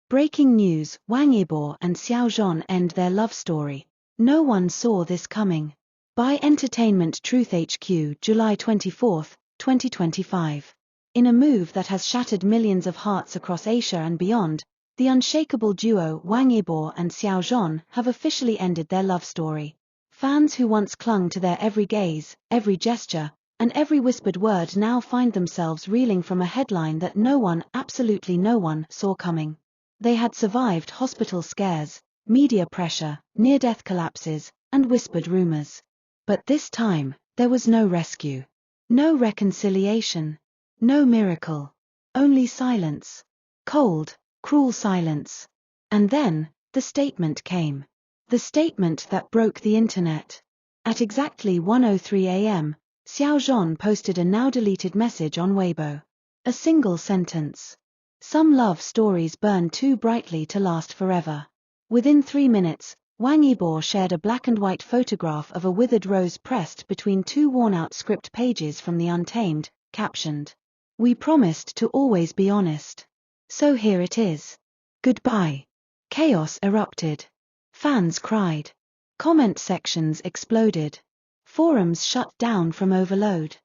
Breaking news: Wang Yibo and Xiao Zhan end their love story. No one saw this coming. By Entertainment Truth HQ, July 24, 2025. In a move that has shattered millions of hearts across Asia and beyond, the unshakable duo Wang Yibo and Xiao Zhan have officially ended their love story. Fans who once clung to their every gaze, every gesture, and every whispered word now find themselves reeling from a headline that no one, absolutely no one, saw coming. They had survived hospital scares, media pressure, near-death collapses, and whispered rumors. But this time, there was no rescue. No reconciliation. No miracle. Only silence. Cold, cruel silence. And then, the statement came. The statement that broke the internet. At exactly 1:03 a.m., Xiao Zhan posted a now-deleted message on Weibo. A single sentence. Some love stories burn too brightly to last forever. Within 3 minutes, Wang Yibo shared a black-and-white photograph of a withered rose pressed between two worn-out script pages from The Untamed, captioned, "We promised to always be honest. So here it is. Goodbye." Chaos erupted. Fans cried. Comment sections exploded. Forums shut down from overload.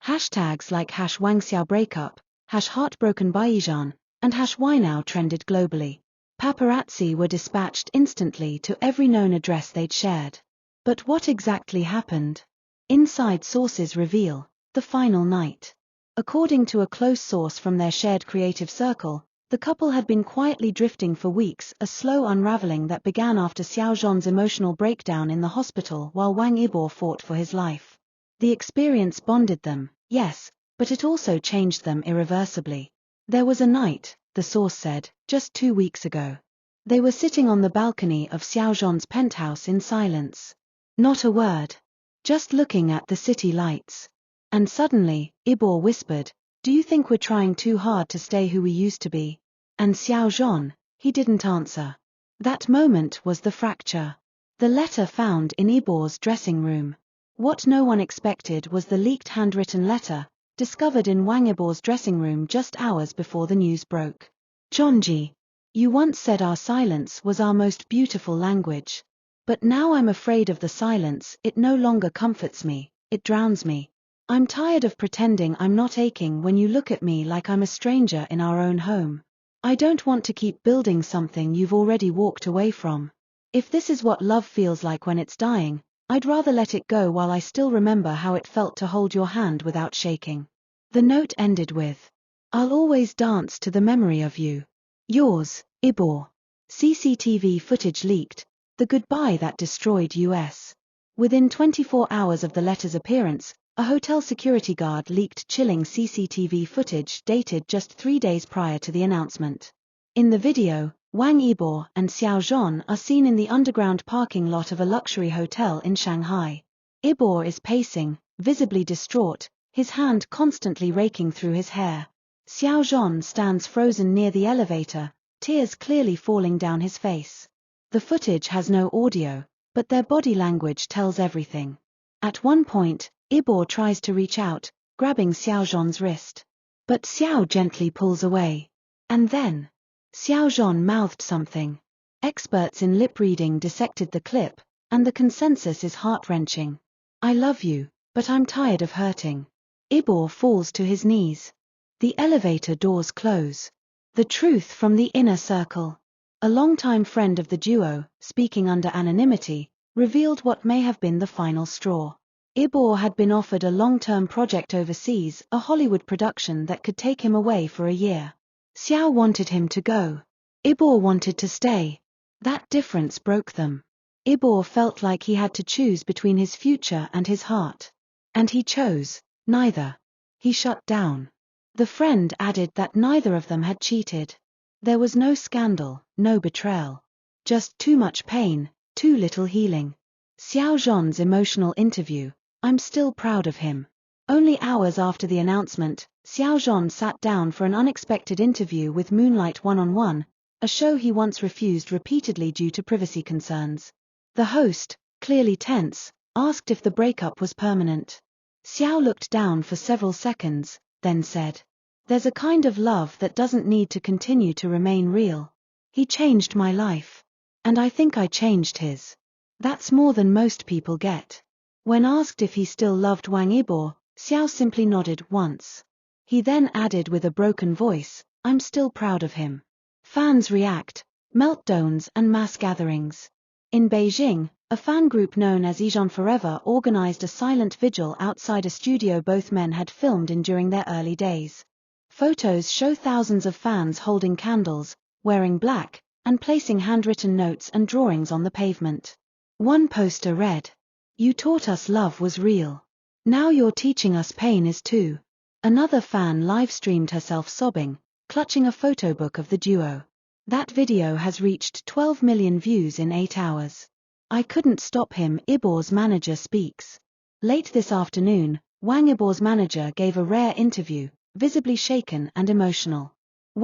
Hashtags like #WangXiao breakup, #heartbroken by Zhan, and #whynow trended globally. Paparazzi were dispatched instantly to every known address they'd shared. But what exactly happened? Inside sources reveal, the final night. According to a close source from their shared creative circle, the couple had been quietly drifting for weeks, a slow unraveling that began after Xiao Zhan's emotional breakdown in the hospital while Wang Yibo fought for his life. The experience bonded them, yes, but it also changed them irreversibly. There was a night, the source said, just 2 weeks ago. They were sitting on the balcony of Xiao Zhan's penthouse in silence. Not a word. Just looking at the city lights. And suddenly, Yibo whispered, "Do you think we're trying too hard to stay who we used to be?" And Xiao Zhan, he didn't answer. That moment was the fracture. The letter found in Yibo's dressing room. What no one expected was the leaked handwritten letter, discovered in Wang Yibo's dressing room just hours before the news broke. "Zhanji, you once said our silence was our most beautiful language. But now I'm afraid of the silence. It no longer comforts me, it drowns me. I'm tired of pretending I'm not aching when you look at me like I'm a stranger in our own home. I don't want to keep building something you've already walked away from. If this is what love feels like when it's dying, I'd rather let it go while I still remember how it felt to hold your hand without shaking." The note ended with, "I'll always dance to the memory of you. Yours, Yibo." CCTV footage leaked. The goodbye that destroyed US. Within 24 hours of the letter's appearance, a hotel security guard leaked chilling CCTV footage dated just 3 days prior to the announcement. In the video, Wang Yibo and Xiao Zhan are seen in the underground parking lot of a luxury hotel in Shanghai. Yibo is pacing, visibly distraught, his hand constantly raking through his hair. Xiao Zhan stands frozen near the elevator, tears clearly falling down his face. The footage has no audio, but their body language tells everything. At one point, Yibo tries to reach out, grabbing Xiao Zhan's wrist. But Xiao gently pulls away. And then, Xiao Zhan mouthed something. Experts in lip reading dissected the clip, and the consensus is heart-wrenching. "I love you, but I'm tired of hurting." Yibo falls to his knees. The elevator doors close. The truth from the inner circle. A longtime friend of the duo, speaking under anonymity, revealed what may have been the final straw. Yibo had been offered a long-term project overseas, a Hollywood production that could take him away for a year. Xiao wanted him to go. Yibo wanted to stay. That difference broke them. Yibo felt like he had to choose between his future and his heart. And he chose neither. He shut down. The friend added that neither of them had cheated. There was no scandal, no betrayal. Just too much pain, too little healing. Xiao Zhan's emotional interview, "I'm still proud of him." Only hours after the announcement, Xiao Zhan sat down for an unexpected interview with Moonlight One-on-One, a show he once refused repeatedly due to privacy concerns. The host, clearly tense, asked if the breakup was permanent. Xiao looked down for several seconds, then said, "There's a kind of love that doesn't need to continue to remain real." He changed my life. And I think I changed his. That's more than most people get. When asked if he still loved Wang Yibo, Xiao simply nodded once. He then added with a broken voice, "I'm still proud of him." Fans react, meltdowns and mass gatherings. In Beijing, a fan group known as Xiaoan Forever organized a silent vigil outside a studio both men had filmed in during their early days. Photos show thousands of fans holding candles, wearing black, and placing handwritten notes and drawings on the pavement. One poster read, "You taught us love was real. Now you're teaching us pain is too." Another fan live-streamed herself sobbing, clutching a photo book of the duo. That video has reached 12 million views in 8 hours. "I couldn't stop him," Yibo's manager speaks. Late this afternoon, Wang Yibo's manager gave a rare interview, visibly shaken and emotional.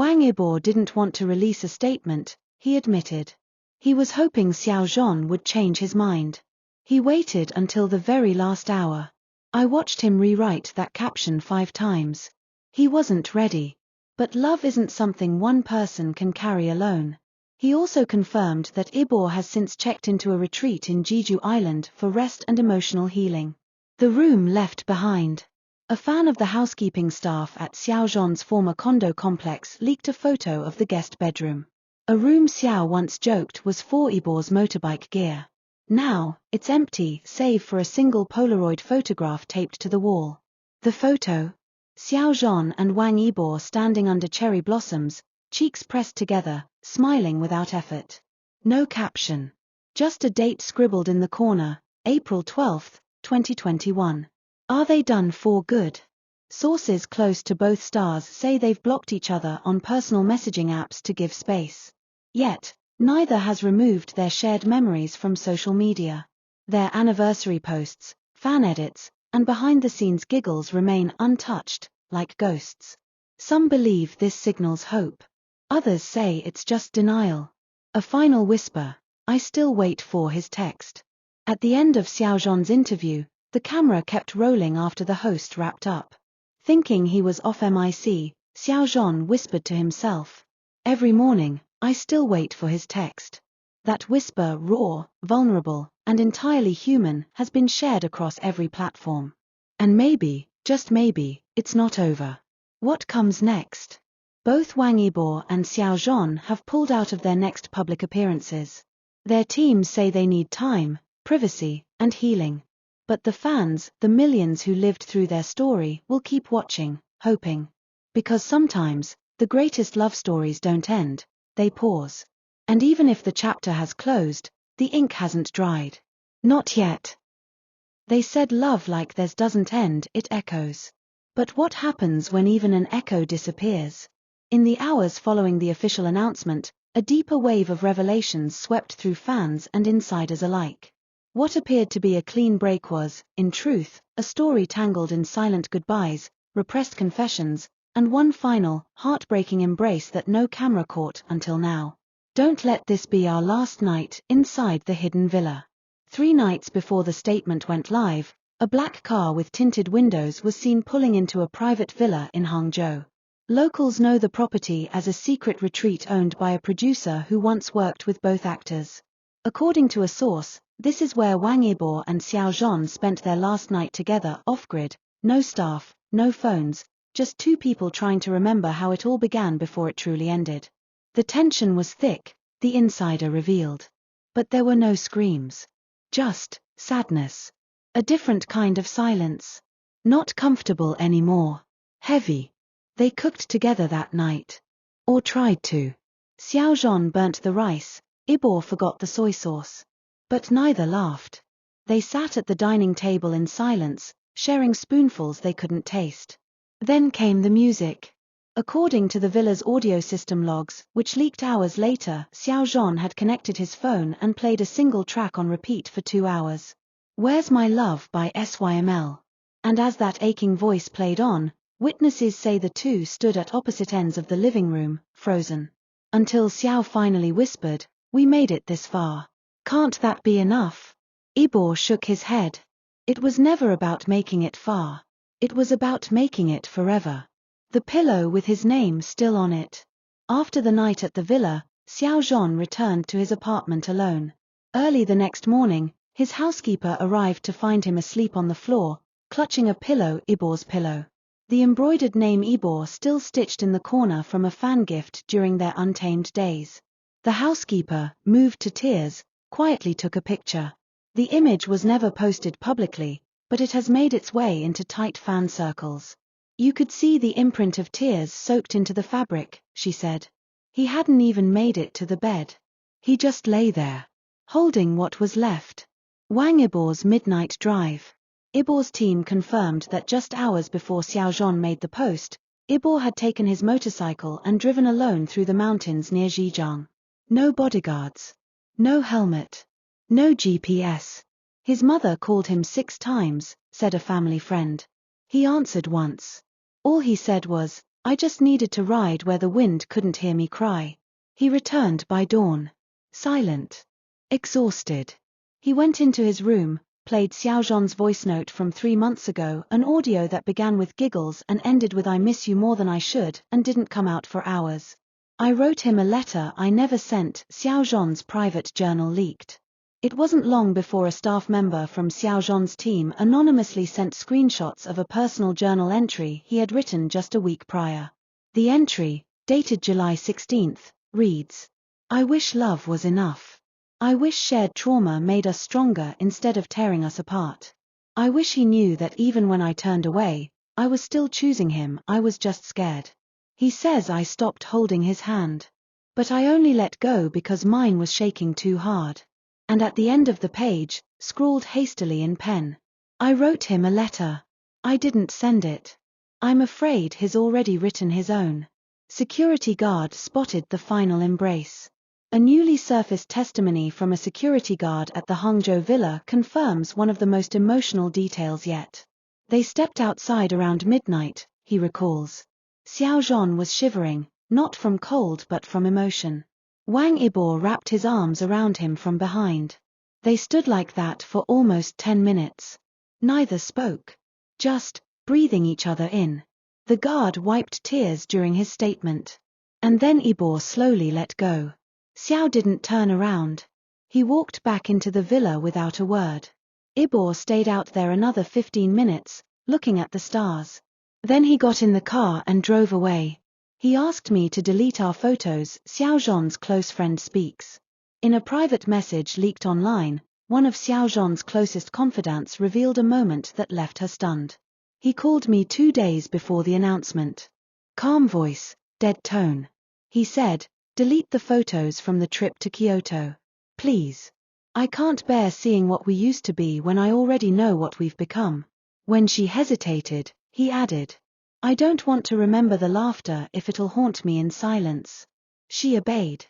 Wang Yibo didn't want to release a statement, he admitted. He was hoping Xiao Zhan would change his mind. He waited until the very last hour. "I watched him rewrite that caption 5 times. He wasn't ready. But love isn't something one person can carry alone." He also confirmed that Yibo has since checked into a retreat in Jeju Island for rest and emotional healing. The room left behind. A fan of the housekeeping staff at Xiao Zhan's former condo complex leaked a photo of the guest bedroom. A room Xiao once joked was for Yibo's motorbike gear. Now, it's empty, save for a single Polaroid photograph taped to the wall. The photo? Xiao Zhan and Wang Yibo standing under cherry blossoms, cheeks pressed together, smiling without effort. No caption. Just a date scribbled in the corner, April 12, 2021. Are they done for good? Sources close to both stars say they've blocked each other on personal messaging apps to give space. Yet, neither has removed their shared memories from social media. Their anniversary posts, fan edits, and behind-the-scenes giggles remain untouched, like ghosts. Some believe this signals hope. Others say it's just denial. A final whisper, "I still wait for his text." At the end of Xiao Zhan's interview, the camera kept rolling after the host wrapped up. Thinking he was off mic, Xiao Zhan whispered to himself, "Every morning, I still wait for his text." That whisper, raw, vulnerable, and entirely human, has been shared across every platform. And maybe, just maybe, it's not over. What comes next? Both Wang Yibo and Xiao Zhan have pulled out of their next public appearances. Their teams say they need time, privacy, and healing. But the fans, the millions who lived through their story, will keep watching, hoping. Because sometimes, the greatest love stories don't end, they pause. And even if the chapter has closed, the ink hasn't dried. Not yet. They said love like theirs doesn't end, it echoes. But what happens when even an echo disappears? In the hours following the official announcement, a deeper wave of revelations swept through fans and insiders alike. What appeared to be a clean break was, in truth, a story tangled in silent goodbyes, repressed confessions, and one final, heartbreaking embrace that no camera caught until now. Don't let this be our last night inside the hidden villa. 3 nights before the statement went live, a black car with tinted windows was seen pulling into a private villa in Hangzhou. Locals know the property as a secret retreat owned by a producer who once worked with both actors. According to a source, this is where Wang Yibo and Xiao Zhan spent their last night together, off-grid, no staff, no phones, just 2 people trying to remember how it all began before it truly ended. The tension was thick, the insider revealed. But there were no screams. Just sadness. A different kind of silence. Not comfortable anymore. Heavy. They cooked together that night. Or tried to. Xiao Zhan burnt the rice, Yibo forgot the soy sauce. But neither laughed. They sat at the dining table in silence, sharing spoonfuls they couldn't taste. Then came the music. According to the villa's audio system logs, which leaked hours later, Xiao Zhan had connected his phone and played a single track on repeat for 2 hours. "Where's My Love" by SYML. And as that aching voice played on, witnesses say the two stood at opposite ends of the living room, frozen. Until Xiao finally whispered, "We made it this far. Can't that be enough?" Yibo shook his head. It was never about making it far. It was about making it forever. The pillow with his name still on it. After the night at the villa, Xiao Zhan returned to his apartment alone. Early the next morning, his housekeeper arrived to find him asleep on the floor, clutching a pillow, Yibo's pillow. The embroidered name Yibo still stitched in the corner from a fan gift during their untamed days. The housekeeper, moved to tears, quietly took a picture. The image was never posted publicly, but it has made its way into tight fan circles. You could see the imprint of tears soaked into the fabric, she said. He hadn't even made it to the bed. He just lay there, holding what was left. Wang Yibo's midnight drive. Yibo's team confirmed that just hours before Xiao Zhan made the post, Yibo had taken his motorcycle and driven alone through the mountains near Zhejiang. No bodyguards. No helmet. No GPS. His mother called him 6 times, said a family friend. He answered once. All he said was, "I just needed to ride where the wind couldn't hear me cry." He returned by dawn. Silent. Exhausted. He went into his room, played Xiao Zhan's voice note from 3 months ago, an audio that began with giggles and ended with "I miss you more than I should," and didn't come out for hours. "I wrote him a letter I never sent," Xiao Zhan's private journal leaked. It wasn't long before a staff member from Xiao Zhan's team anonymously sent screenshots of a personal journal entry he had written just a week prior. The entry, dated July 16, reads, "I wish love was enough. I wish shared trauma made us stronger instead of tearing us apart. I wish he knew that even when I turned away, I was still choosing him, I was just scared. He says I stopped holding his hand. But I only let go because mine was shaking too hard." And at the end of the page, scrawled hastily in pen, "I wrote him a letter. I didn't send it. I'm afraid he's already written his own." Security guard spotted the final embrace. A newly surfaced testimony from a security guard at the Hangzhou villa confirms one of the most emotional details yet. "They stepped outside around midnight," he recalls. Xiao Zhan was shivering, not from cold but from emotion. Wang Yibo wrapped his arms around him from behind. They stood like that for almost 10 minutes. Neither spoke. Just breathing each other in. The guard wiped tears during his statement. And then Yibo slowly let go. Xiao didn't turn around. He walked back into the villa without a word. Yibo stayed out there another 15 minutes, looking at the stars. Then he got in the car and drove away. "He asked me to delete our photos," Xiao Zhan's close friend speaks. In a private message leaked online, one of Xiao Zhan's closest confidants revealed a moment that left her stunned. "He called me 2 days before the announcement. Calm voice, dead tone. He said, 'Delete the photos from the trip to Kyoto. Please. I can't bear seeing what we used to be when I already know what we've become.' When she hesitated, he added, 'I don't want to remember the laughter if it'll haunt me in silence.' She obeyed.